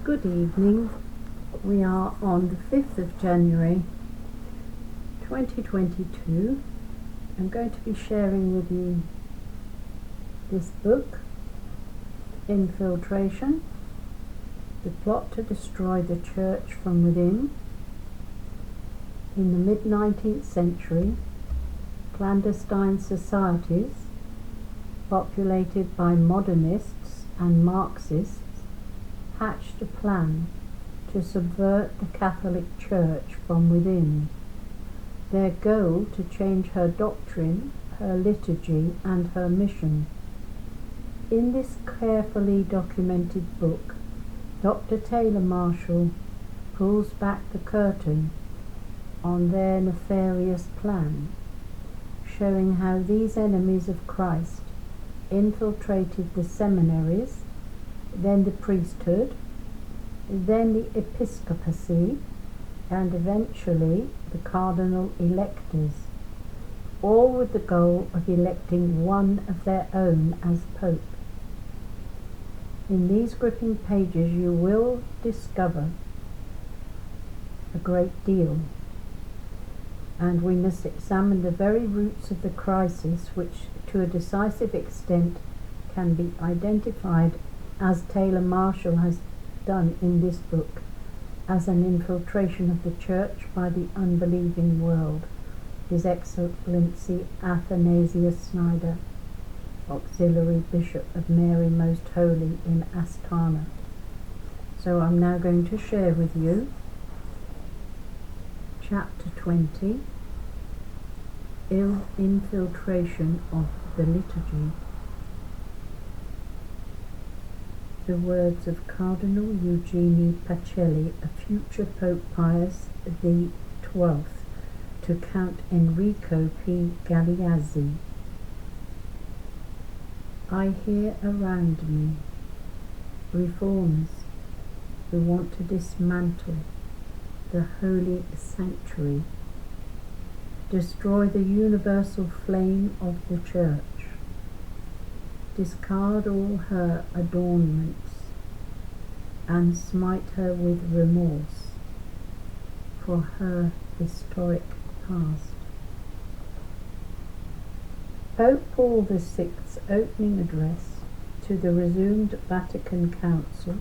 Good evening. We are on the 5th of January 2022. I'm going to be sharing with you this book, Infiltration, the plot to destroy the church from within. In the mid-19th century, clandestine societies, populated by modernists and Marxists, hatched a plan to subvert the Catholic Church from within. Their goal to change her doctrine, her liturgy, and her mission. In this carefully documented book, Dr. Taylor Marshall pulls back the curtain on their nefarious plan, showing how these enemies of Christ infiltrated the seminaries, then the priesthood, then the episcopacy, and eventually the cardinal electors, all with the goal of electing one of their own as pope. In these gripping pages you will discover a great deal, and we must examine the very roots of the crisis, which to a decisive extent can be identified, as Taylor Marshall has done in this book, as an infiltration of the church by the unbelieving world. His Excellency ATHANASIUS SCHNEIDER, Auxiliary Bishop of Mary Most Holy in Astana. So I'm now going to share with you chapter 20, Infiltration of the Liturgy. The words of Cardinal EUGENIO PACELLI, a future Pope Pius XII, to Count Enrico P. GALEAZZI. I hear around me reformers who want to dismantle the holy sanctuary, destroy the universal flame of the church, discard all her adornments, and smite her with remorse for her historic past. Pope Paul VI's opening address to the resumed Vatican Council,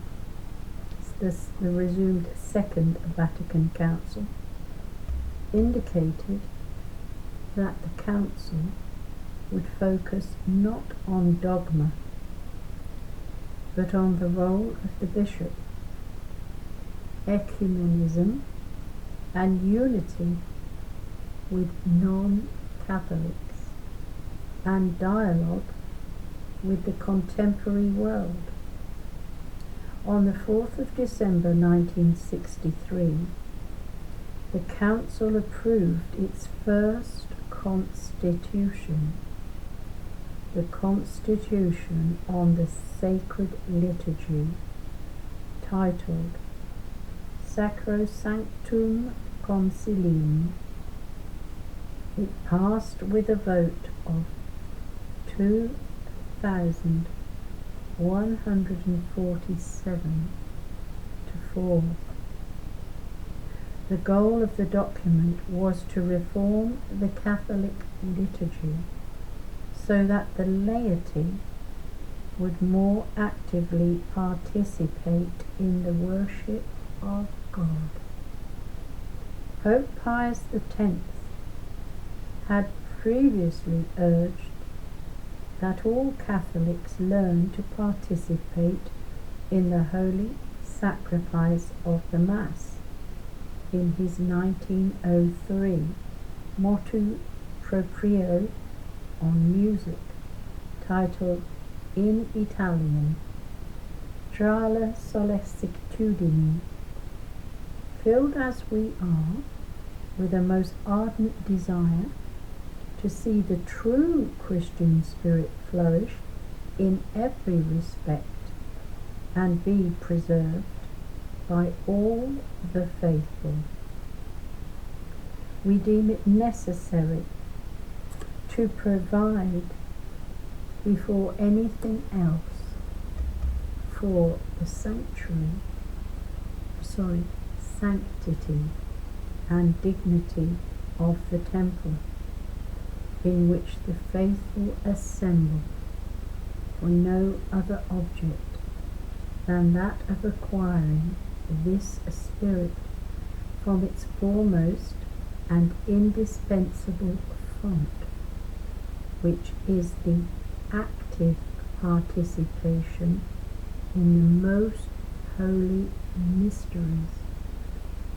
the resumed Second Vatican Council, indicated that the Council would focus not on dogma, but on the role of the bishop, ecumenism and unity with non-Catholics, and dialogue with the contemporary world. On the 4th of December 1963, the Council approved its first constitution, the Constitution on the Sacred Liturgy, titled Sacrosanctum Concilium. It passed with a vote of 2,147 to 4. The goal of the document was to reform the Catholic liturgy so that the laity would more actively participate in the worship of God. Pope Pius X had previously urged that all Catholics learn to participate in the holy sacrifice of the Mass in his 1903 motu proprio on music, titled in Italian Tra le sollecitudini. Filled as we are with a most ardent desire to see the true Christian spirit flourish in every respect and be preserved by all the faithful, we deem it necessary to provide before anything else for the sanctuary sanctity and dignity of the temple, in which the faithful assemble for no other object than that of acquiring this spirit from its foremost and indispensable font, which is the active participation in the most holy mysteries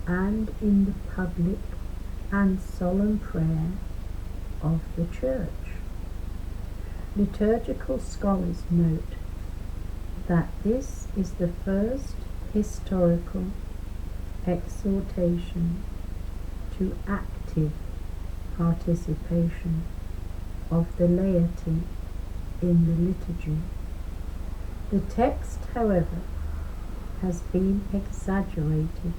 and in the public and solemn prayer of the Church. Liturgical scholars note that this is the first historical exhortation to active participation of the laity in the liturgy. The text, however, has been exaggerated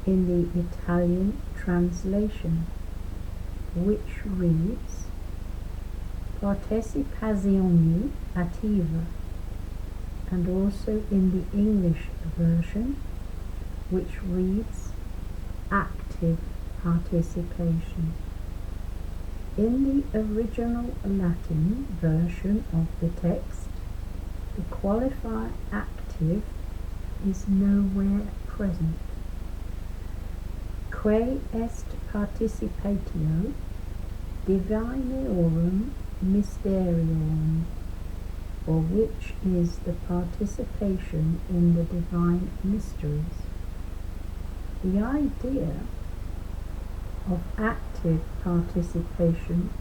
in the Italian translation, which reads partecipazione attiva, and also in the English version, which reads active participation. In the original Latin version of the text, the qualifier active is nowhere present. Quae est participatio divinorum mysterium, or which is the participation in the divine mysteries. The idea of active participation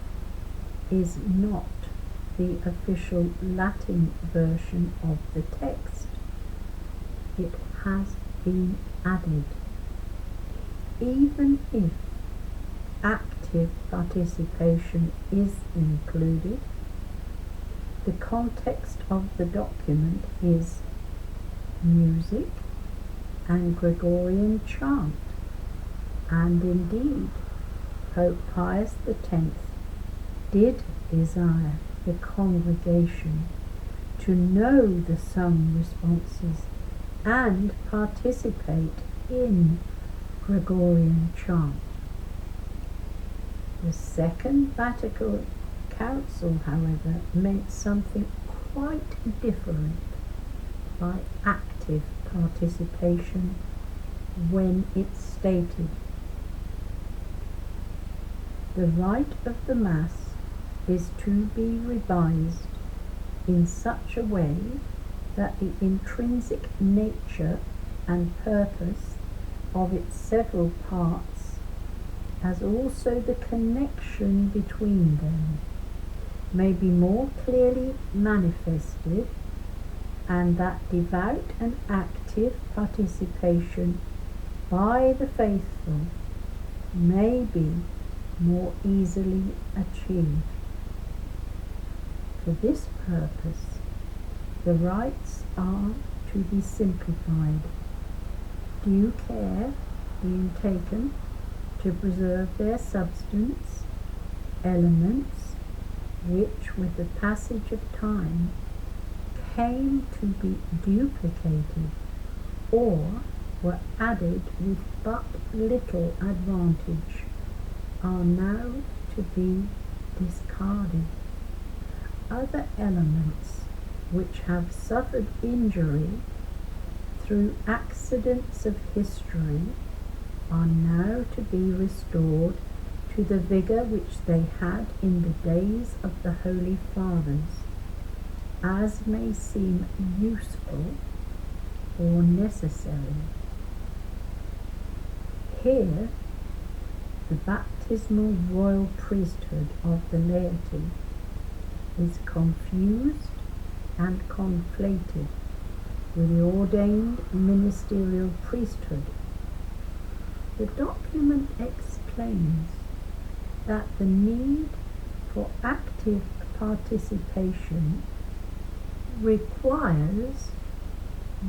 is not the official Latin version of the text. It has been added. Even if active participation is included, the context of the document is music and Gregorian chant, and indeed Pope Pius X did desire the congregation to know the sung responses and participate in Gregorian chant. The Second Vatican Council, however, meant something quite different by active participation when it stated, the rite of the Mass is to be revised in such a way that the intrinsic nature and purpose of its several parts, as also the connection between them, may be more clearly manifested, and that devout and active participation by the faithful may be more easily achieved. For this purpose, the rites are to be simplified, due care being taken to preserve their substance, elements which with the passage of time came to be duplicated or were added with but little advantage are now to be discarded. Other elements which have suffered injury through accidents of history are now to be restored to the vigour which they had in the days of the Holy Fathers, as may seem useful or necessary. Here, the baptismal royal priesthood of the laity is confused and conflated with the ordained ministerial priesthood. The document explains that the need for active participation requires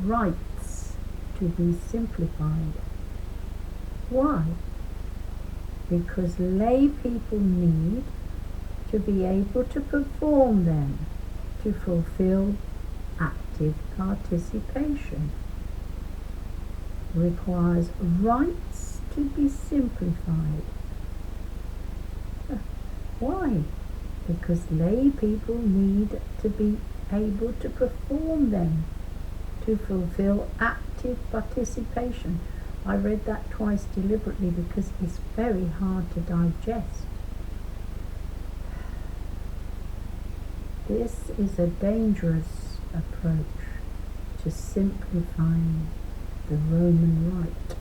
rites to be simplified. Why? Because lay people need to be able to perform them to fulfill active participation. requires rites to be simplified. Why? Because lay people need to be able to perform them, to fulfill active participation. I read that twice deliberately because it's very hard to digest. This is a dangerous approach to simplifying the Roman Rite.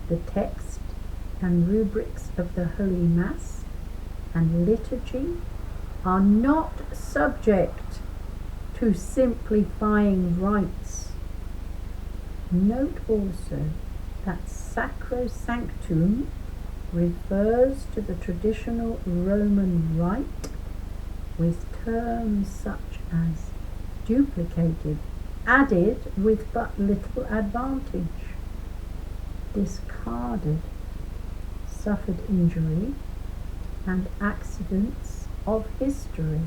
The text and rubrics of the Holy Mass and liturgy are not subject to simplifying rites. Note also that sacrosanctum refers to the traditional Roman Rite with terms such as duplicated, added with but little advantage, discarded, suffered injury, and accidents of history.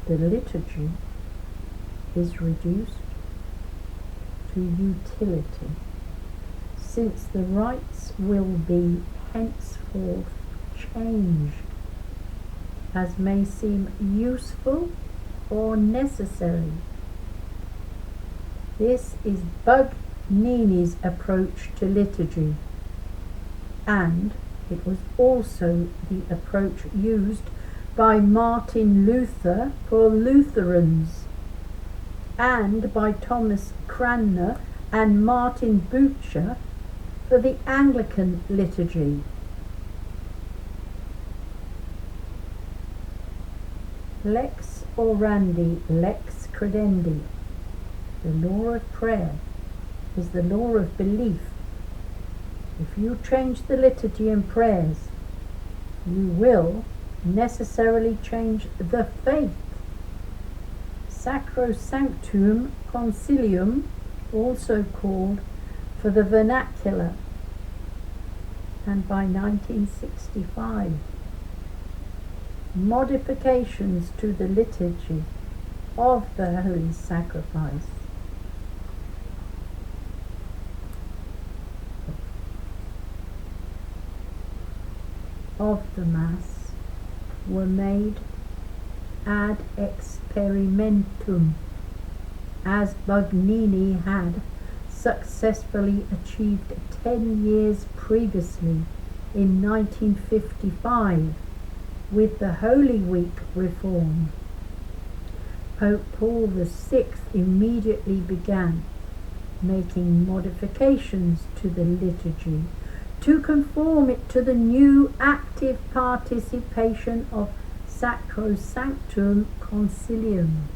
The liturgy is reduced to utility, since the rites will be henceforth changed as may seem useful or necessary. This is Bugnini's approach to liturgy, and it was also the approach used by Martin Luther for Lutherans, and by Thomas Cranmer and Martin Bucer for the Anglican liturgy. Lex orandi, lex credendi. The law of prayer is the law of belief. If you change the liturgy and prayers, you will necessarily change the faith. Sacrosanctum Concilium, also called for the vernacular, and by 1965, modifications to the liturgy of the Holy Sacrifice. Of the Mass were made ad experimentum, as Bugnini had successfully achieved 10 years previously in 1955 with the Holy Week reform. Pope Paul VI immediately began making modifications to the liturgy to conform it to the new active participation of Sacrosanctum Concilium.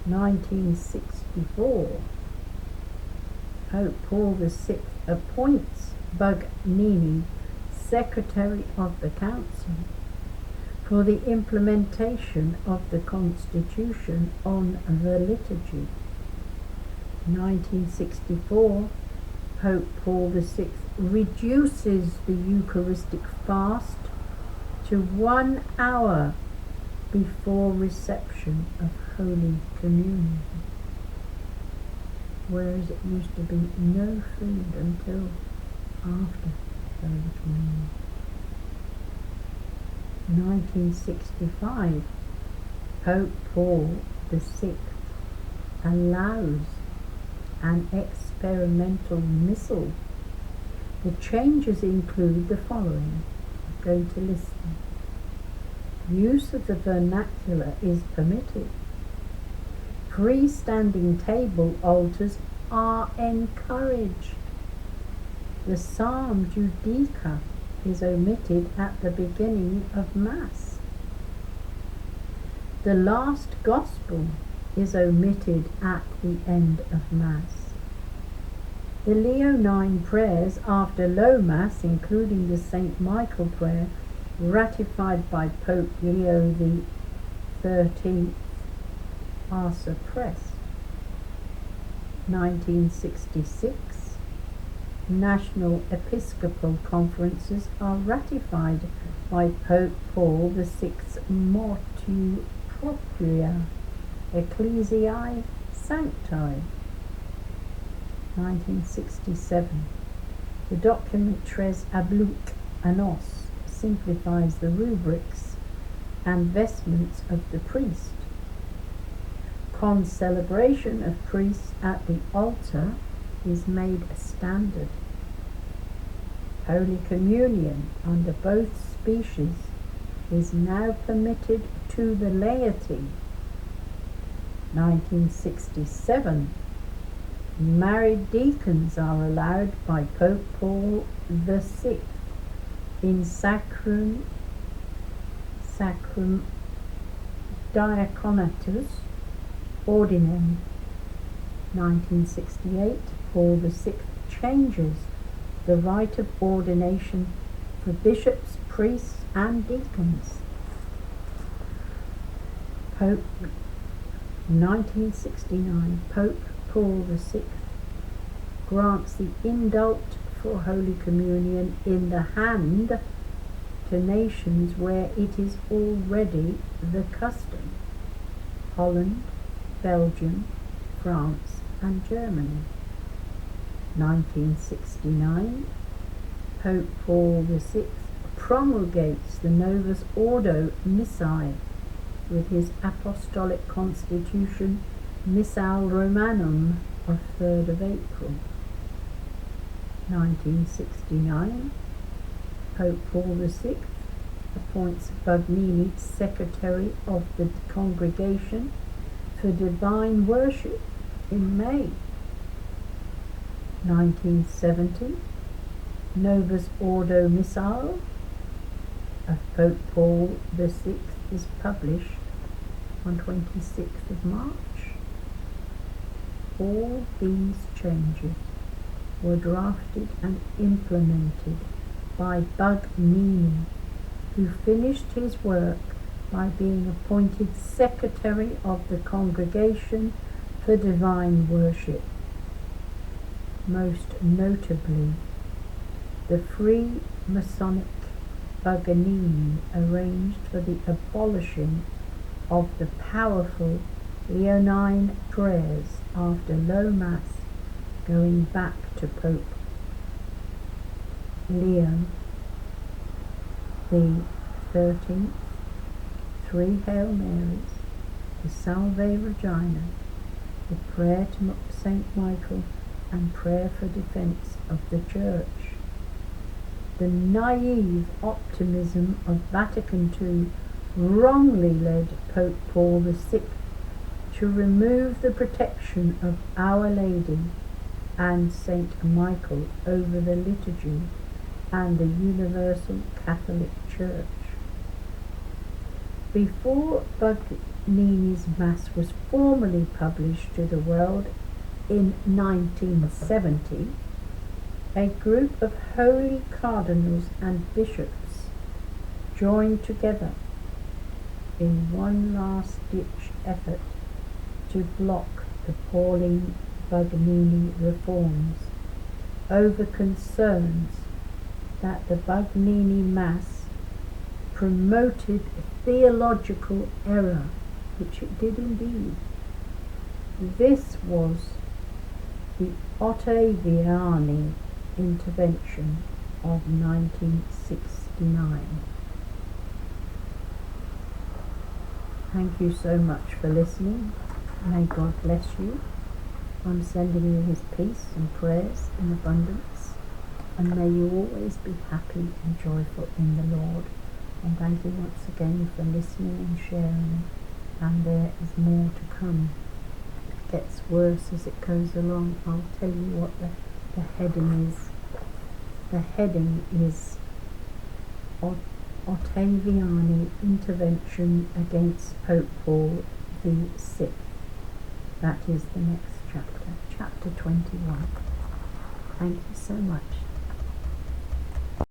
1964. Pope Paul VI appoints Bugnini Secretary of the Council for the implementation of the Constitution on the liturgy. 1964, Pope Paul VI reduces the Eucharistic fast to 1 hour before reception of Holy Communion, whereas it used to be no food until after Holy Communion. 1965, Pope Paul VI allows an experimental missal. The changes include the following. I'm going to list them. Use of the vernacular is permitted. Freestanding table altars are encouraged. The Psalm Judica is omitted at the beginning of Mass. The last Gospel is omitted at the end of Mass. The Leonine prayers after Low Mass, including the St. Michael prayer, ratified by Pope Leo XIII, are suppressed. 1966. National Episcopal Conferences are ratified by Pope Paul VI's motu Propria Ecclesiae Sancti, 1967. The document Tres Abluc Annos simplifies the rubrics and vestments of the priest. Concelebration of priests at the altar is made a standard. Holy Communion under both species is now permitted to the laity. 1967. Married deacons are allowed by Pope Paul VI in Sacrum Diaconatus Ordinem. 1968. Paul VI changes the rite of ordination for bishops, priests, and deacons. Pope 1969. Pope Paul VI grants the indult for Holy Communion in the hand to nations where it is already the custom: Holland, Belgium, France, and Germany. 1969. Pope Paul VI promulgates the Novus Ordo Missae with his Apostolic Constitution Missal Romanum of 3rd of April. 1969. Pope Paul VI appoints Bugnini Secretary of the Congregation for Divine Worship in May. 1970. Novus Ordo Missal of Pope Paul VI is published on 26th of March. All these changes were drafted and implemented by Bugnini, who finished his work by being appointed Secretary of the Congregation for Divine Worship. Most notably, the Free Masonic Bugnini arranged for the abolishing of the powerful Leonine prayers after Low Mass, going back to Pope Leo the 13th, 3 Hail Marys, the Salve Regina, the prayer to St. Michael, and prayer for defense of the Church. The naive optimism of Vatican II wrongly led Pope Paul VI to remove the protection of Our Lady and St. Michael over the liturgy and the Universal Catholic Church. Before Bugnini's Mass was formally published to the world in 1970, a group of holy cardinals and bishops joined together in one last-ditch effort to block the Pauline Bugnini reforms over concerns that the Bugnini Mass promoted theological error, which it did indeed. This was the Ottaviani intervention of 1969. Thank you so much for listening. May God bless you. I'm sending you his peace and prayers in abundance, and may you always be happy and joyful in the Lord. And thank you once again for listening and sharing, and there is more to come. It gets worse as it goes along. I'll tell you what the heading is. The heading is Ottaviani Intervention Against Pope Paul VI. That is the next chapter, chapter 21. Thank you so much.